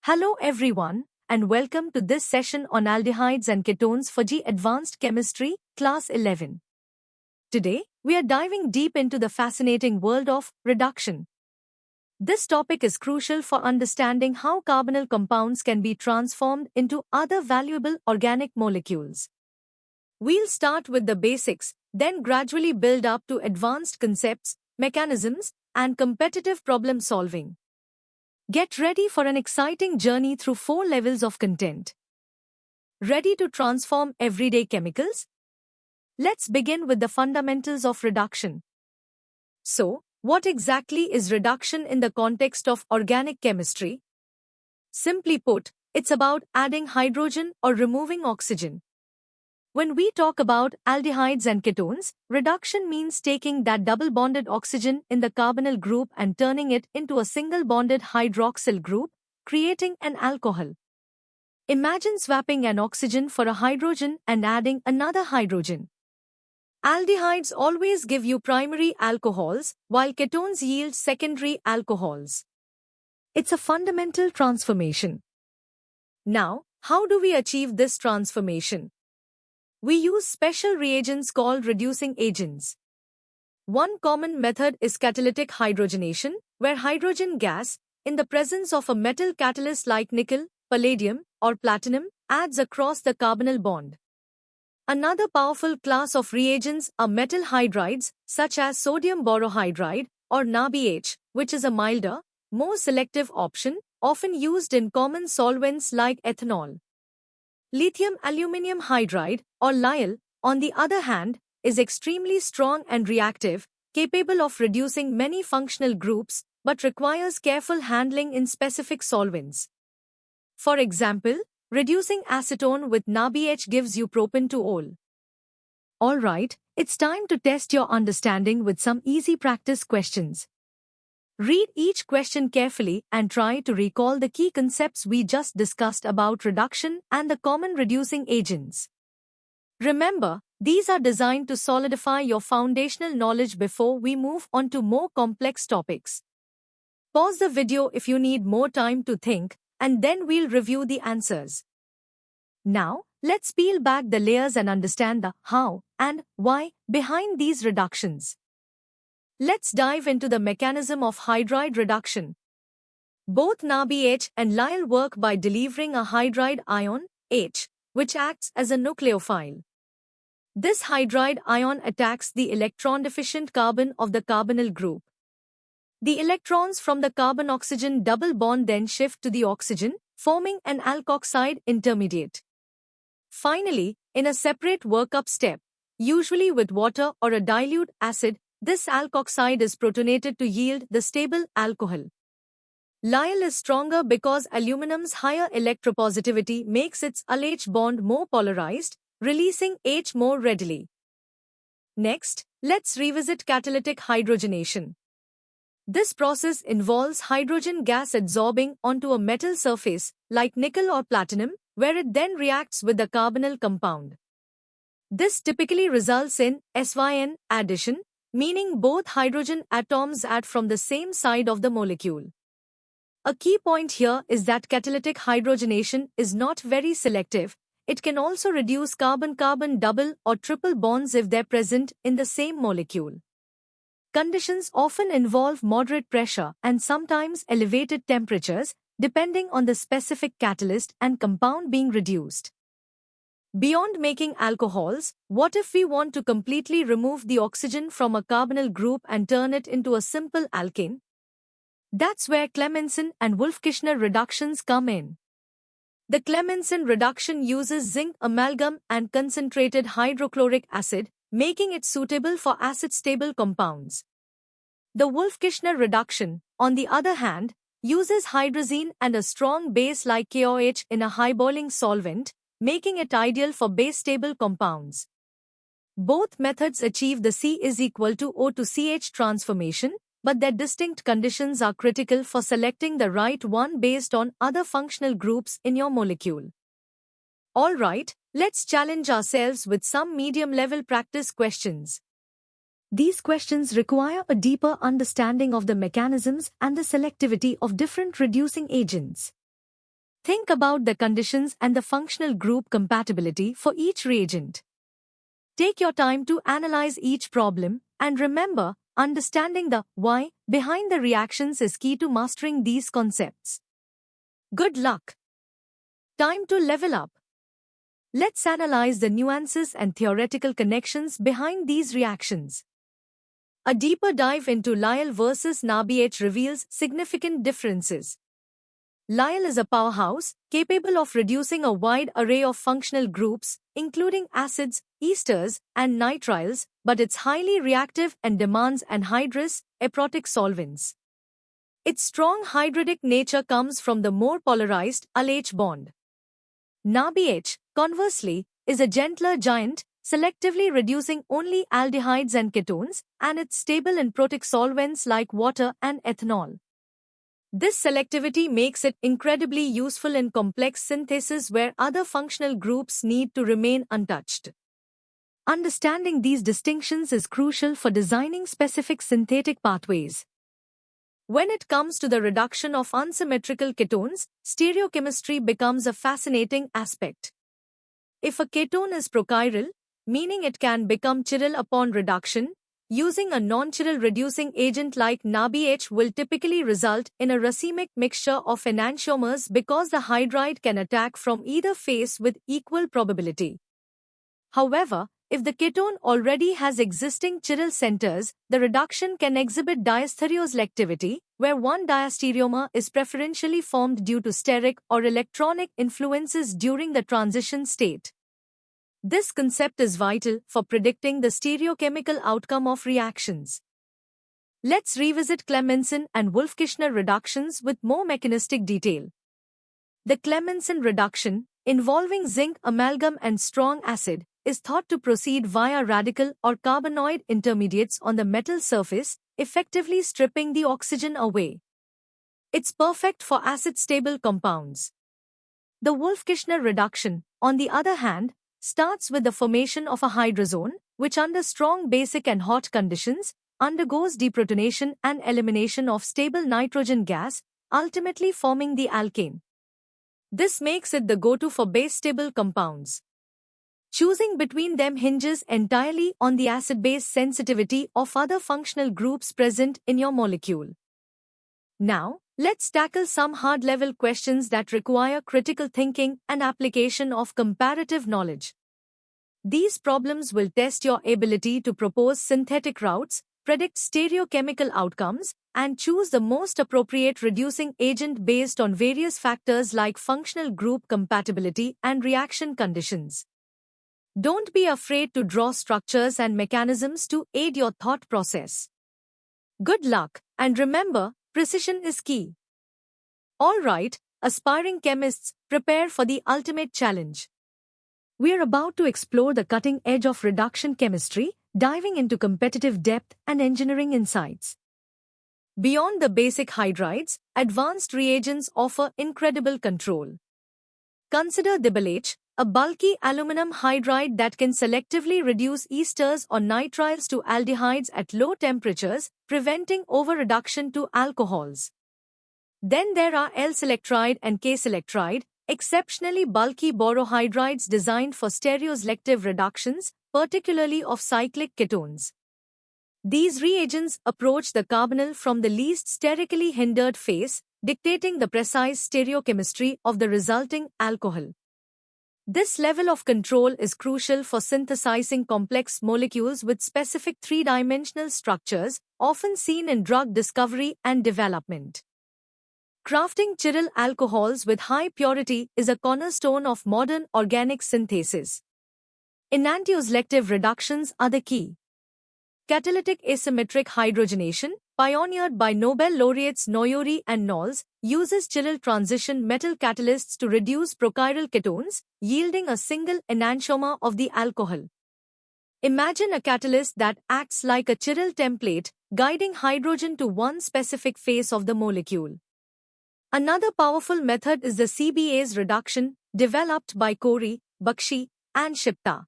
Hello everyone, and welcome to this session on aldehydes and ketones for G Advanced Chemistry, Class 11. Today, we are diving deep into the fascinating world of reduction. This topic is crucial for understanding how carbonyl compounds can be transformed into other valuable organic molecules. We'll start with the basics, then gradually build up to advanced concepts, mechanisms, and competitive problem solving. Get ready for an exciting journey through 4 levels of content. Ready to transform everyday chemicals? Let's begin with the fundamentals of reduction. So, what exactly is reduction in the context of organic chemistry? Simply put, it's about adding hydrogen or removing oxygen. When we talk about aldehydes and ketones, reduction means taking that double-bonded oxygen in the carbonyl group and turning it into a single-bonded hydroxyl group, creating an alcohol. Imagine swapping an oxygen for a hydrogen and adding another hydrogen. Aldehydes always give you primary alcohols, while ketones yield secondary alcohols. It's a fundamental transformation. Now, how do we achieve this transformation? We use special reagents called reducing agents. One common method is catalytic hydrogenation, where hydrogen gas, in the presence of a metal catalyst like nickel, palladium, or platinum, adds across the carbonyl bond. Another powerful class of reagents are metal hydrides, such as sodium borohydride, or NaBH, which is a milder, more selective option, often used in common solvents like ethanol. Lithium aluminium hydride, or LiAl, on the other hand, is extremely strong and reactive, capable of reducing many functional groups, but requires careful handling in specific solvents. For example, reducing acetone with NaBH gives you propan-to-ol. Alright, it's time to test your understanding with some easy practice questions. Read each question carefully and try to recall the key concepts we just discussed about reduction and the common reducing agents. Remember, these are designed to solidify your foundational knowledge before we move on to more complex topics. Pause the video if you need more time to think, and then we'll review the answers. Now, let's peel back the layers and understand the how and why behind these reductions. Let's dive into the mechanism of hydride reduction. Both NaBH and LiAl work by delivering a hydride ion, H, which acts as a nucleophile. This hydride ion attacks the electron-deficient carbon of the carbonyl group. The electrons from the carbon-oxygen double bond then shift to the oxygen, forming an alkoxide intermediate. Finally, in a separate workup step, usually with water or a dilute acid, this alkoxide is protonated to yield the stable alcohol. LiAl is stronger because aluminum's higher electropositivity makes its LH bond more polarized, releasing H more readily. Next, let's revisit catalytic hydrogenation. This process involves hydrogen gas adsorbing onto a metal surface, like nickel or platinum, where it then reacts with the carbonyl compound. This typically results in SYN addition, meaning both hydrogen atoms add from the same side of the molecule. A key point here is that catalytic hydrogenation is not very selective. It can also reduce carbon-carbon double or triple bonds if they're present in the same molecule. Conditions often involve moderate pressure and sometimes elevated temperatures, depending on the specific catalyst and compound being reduced. Beyond making alcohols, what if we want to completely remove the oxygen from a carbonyl group and turn it into a simple alkane? That's where Clemmensen and Wolff-Kishner reductions come in. The Clemmensen reduction uses zinc amalgam and concentrated hydrochloric acid, making it suitable for acid-stable compounds. The Wolff-Kishner reduction, on the other hand, uses hydrazine and a strong base like KOH in a high-boiling solvent, making it ideal for base-stable compounds. Both methods achieve the C is equal to O to CH transformation, but their distinct conditions are critical for selecting the right one based on other functional groups in your molecule. Alright, let's challenge ourselves with some medium-level practice questions. These questions require a deeper understanding of the mechanisms and the selectivity of different reducing agents. Think about the conditions and the functional group compatibility for each reagent. Take your time to analyze each problem, and remember, understanding the why behind the reactions is key to mastering these concepts. Good luck! Time to level up. Let's analyze the nuances and theoretical connections behind these reactions. A deeper dive into Lyell versus NaBH reveals significant differences. Lyell is a powerhouse, capable of reducing a wide array of functional groups, including acids, esters, and nitriles, but it's highly reactive and demands anhydrous, aprotic solvents. Its strong hydridic nature comes from the more polarized UlH bond. NaBH, conversely, is a gentler giant, selectively reducing only aldehydes and ketones, and it's stable in protic solvents like water and ethanol. This selectivity makes it incredibly useful in complex synthesis where other functional groups need to remain untouched. Understanding these distinctions is crucial for designing specific synthetic pathways. When it comes to the reduction of unsymmetrical ketones, stereochemistry becomes a fascinating aspect. If a ketone is prochiral, meaning it can become chiral upon reduction, using a non-chiral reducing agent like NaBH will typically result in a racemic mixture of enantiomers because the hydride can attack from either face with equal probability. However, if the ketone already has existing chiral centers, the reduction can exhibit diastereoselectivity, where one diastereomer is preferentially formed due to steric or electronic influences during the transition state. This concept is vital for predicting the stereochemical outcome of reactions. Let's revisit Clemmensen and Wolff-Kishner reductions with more mechanistic detail. The Clemmensen reduction, involving zinc amalgam and strong acid, is thought to proceed via radical or carbanoid intermediates on the metal surface, effectively stripping the oxygen away. It's perfect for acid-stable compounds. The Wolff-Kishner reduction, on the other hand, starts with the formation of a hydrazone, which under strong basic and hot conditions, undergoes deprotonation and elimination of stable nitrogen gas, ultimately forming the alkane. This makes it the go-to for base-stable compounds. Choosing between them hinges entirely on the acid-base sensitivity of other functional groups present in your molecule. Now, let's tackle some hard-level questions that require critical thinking and application of comparative knowledge. These problems will test your ability to propose synthetic routes, predict stereochemical outcomes, and choose the most appropriate reducing agent based on various factors like functional group compatibility and reaction conditions. Don't be afraid to draw structures and mechanisms to aid your thought process. Good luck, and remember, precision is key. All right, aspiring chemists, prepare for the ultimate challenge. We're about to explore the cutting edge of reduction chemistry, diving into competitive depth and engineering insights. Beyond the basic hydrides, advanced reagents offer incredible control. Consider DiBelH, a bulky aluminum hydride that can selectively reduce esters or nitriles to aldehydes at low temperatures, preventing over-reduction to alcohols. Then there are L-selectride and K-selectride, exceptionally bulky borohydrides designed for stereoselective reductions, particularly of cyclic ketones. These reagents approach the carbonyl from the least sterically hindered face, dictating the precise stereochemistry of the resulting alcohol. This level of control is crucial for synthesizing complex molecules with specific three-dimensional structures, often seen in drug discovery and development. Crafting chiral alcohols with high purity is a cornerstone of modern organic synthesis. Enantioselective reductions are the key. Catalytic asymmetric hydrogenation, pioneered by Nobel laureates Noyori and Knowles, uses chiral transition metal catalysts to reduce prochiral ketones, yielding a single enantiomer of the alcohol. Imagine a catalyst that acts like a chiral template, guiding hydrogen to one specific phase of the molecule. Another powerful method is the CBase reduction, developed by Corey, Bakshi, and Shipta.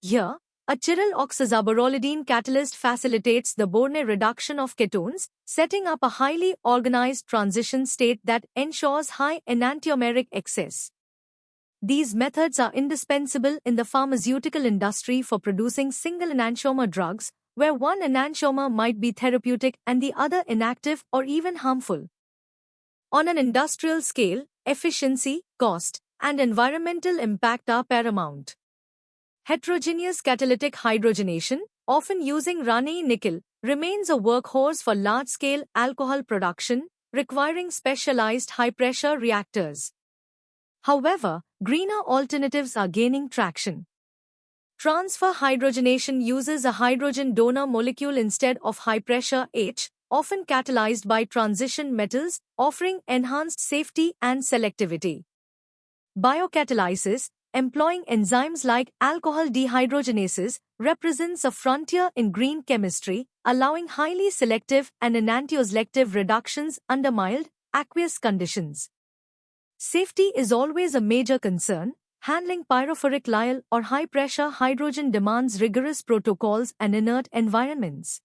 Here, A chiral oxazaborolidine catalyst facilitates the Borne reduction of ketones, setting up a highly organized transition state that ensures high enantiomeric excess. These methods are indispensable in the pharmaceutical industry for producing single enantiomer drugs, where one enantiomer might be therapeutic and the other inactive or even harmful. On an industrial scale, efficiency, cost, and environmental impact are paramount. Heterogeneous catalytic hydrogenation, often using Raney nickel, remains a workhorse for large-scale alcohol production, requiring specialized high-pressure reactors. However, greener alternatives are gaining traction. Transfer hydrogenation uses a hydrogen donor molecule instead of high-pressure H, often catalyzed by transition metals, offering enhanced safety and selectivity. Biocatalysis, employing enzymes like alcohol dehydrogenases, represents a frontier in green chemistry, allowing highly selective and enantioselective reductions under mild, aqueous conditions. Safety is always a major concern. Handling pyrophoric lyol or high-pressure hydrogen demands rigorous protocols and inert environments.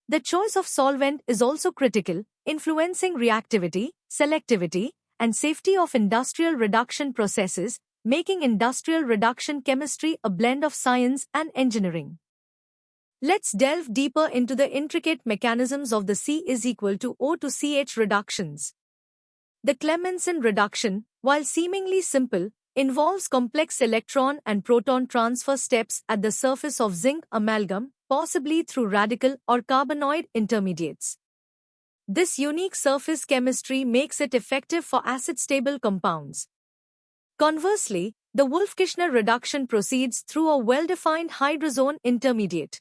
The choice of solvent is also critical, influencing reactivity, selectivity, and safety of industrial reduction processes, making industrial reduction chemistry a blend of science and engineering. Let's delve deeper into the intricate mechanisms of the C is equal to O to CH reductions. The Clemmensen reduction, while seemingly simple, involves complex electron and proton transfer steps at the surface of zinc amalgam, possibly through radical or carbanoid intermediates. This unique surface chemistry makes it effective for acid-stable compounds. Conversely, the Wolff-Kishner reduction proceeds through a well-defined hydrazone intermediate.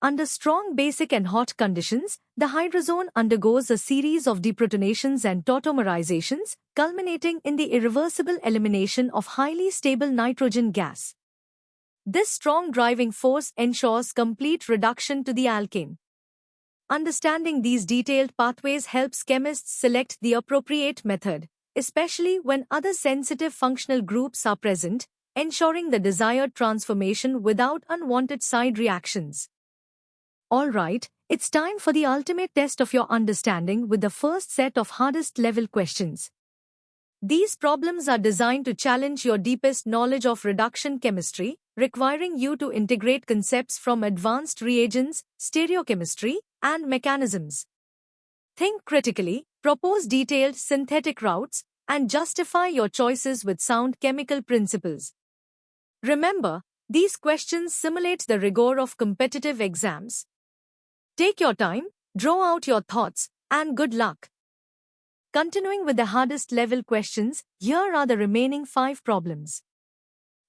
Under strong basic and hot conditions, the hydrazone undergoes a series of deprotonations and tautomerizations, culminating in the irreversible elimination of highly stable nitrogen gas. This strong driving force ensures complete reduction to the alkane. Understanding these detailed pathways helps chemists select the appropriate method, especially when other sensitive functional groups are present, ensuring the desired transformation without unwanted side reactions. Alright, it's time for the ultimate test of your understanding with the first set of hardest level questions. These problems are designed to challenge your deepest knowledge of reduction chemistry, requiring you to integrate concepts from advanced reagents, stereochemistry, and mechanisms. Think critically, propose detailed synthetic routes, and justify your choices with sound chemical principles. Remember, these questions simulate the rigor of competitive exams. Take your time, draw out your thoughts, and good luck. Continuing with the hardest level questions, here are the remaining 5 problems.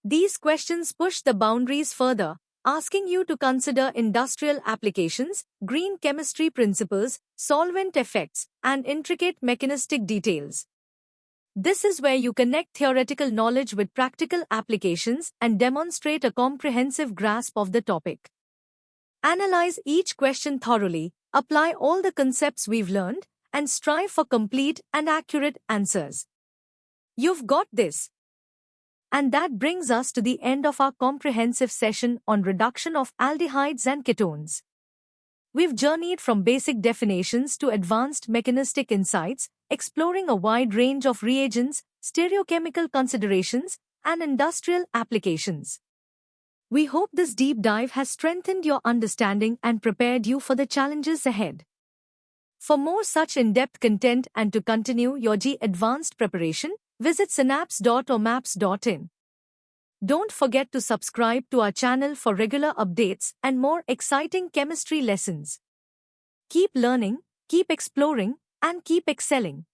These questions push the boundaries further, asking you to consider industrial applications, green chemistry principles, solvent effects, and intricate mechanistic details. This is where you connect theoretical knowledge with practical applications and demonstrate a comprehensive grasp of the topic. Analyze each question thoroughly, apply all the concepts we've learned, and strive for complete and accurate answers. You've got this. And that brings us to the end of our comprehensive session on reduction of aldehydes and ketones. We've journeyed from basic definitions to advanced mechanistic insights, exploring a wide range of reagents, stereochemical considerations, and industrial applications. We hope this deep dive has strengthened your understanding and prepared you for the challenges ahead. For more such in-depth content and to continue your advanced preparation, visit synapse.omaps.in. Don't forget to subscribe to our channel for regular updates and more exciting chemistry lessons. Keep learning, keep exploring, and keep excelling.